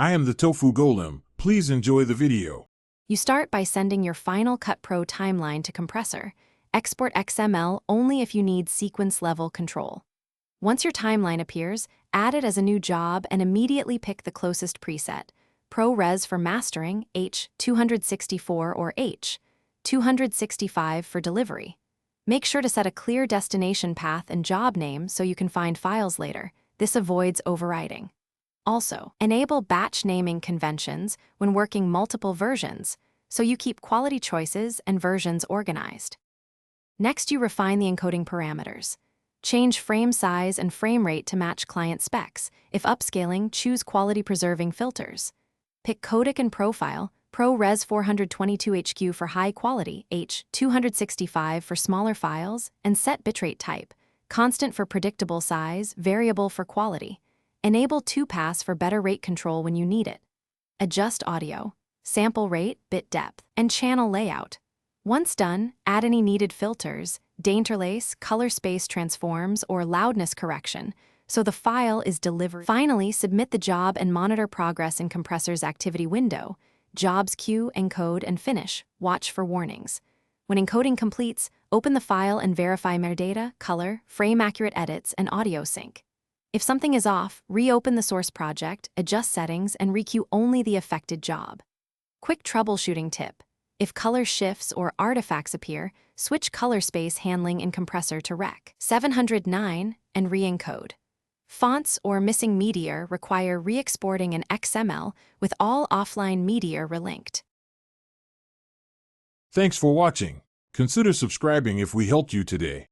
I am the Tofu Golem. Please enjoy the video. You start by sending your Final Cut Pro timeline to Compressor. Export XML only if you need sequence-level control. Once your timeline appears, add it as a new job and immediately pick the closest preset. ProRes for mastering, H264 or H265 for delivery. Make sure to set a clear destination path and job name so you can find files later. This avoids overwriting. Also, enable batch naming conventions when working multiple versions, so you keep quality choices and versions organized. Next, you refine the encoding parameters. Change frame size and frame rate to match client specs. If upscaling, choose quality-preserving filters. Pick codec and profile, ProRes 422HQ for high quality, H265 for smaller files, and set bitrate type, constant for predictable size, variable for quality. Enable 2-pass for better rate control when you need it. Adjust audio, sample rate, bit depth, and channel layout. Once done, add any needed filters, deinterlace, color space transforms, or loudness correction, so the file is delivered. Finally, submit the job and monitor progress in Compressor's activity window. Jobs queue, encode, and finish. Watch for warnings. When encoding completes, open the file and verify metadata, color, frame-accurate edits, and audio sync. If something is off, reopen the source project, adjust settings, and requeue only the affected job. Quick troubleshooting tip. If color shifts or artifacts appear, switch color space handling in Compressor to Rec. 709 and re-encode. Fonts or missing media require re-exporting an XML with all offline media relinked. Thanks for watching. Consider subscribing if we helped you today.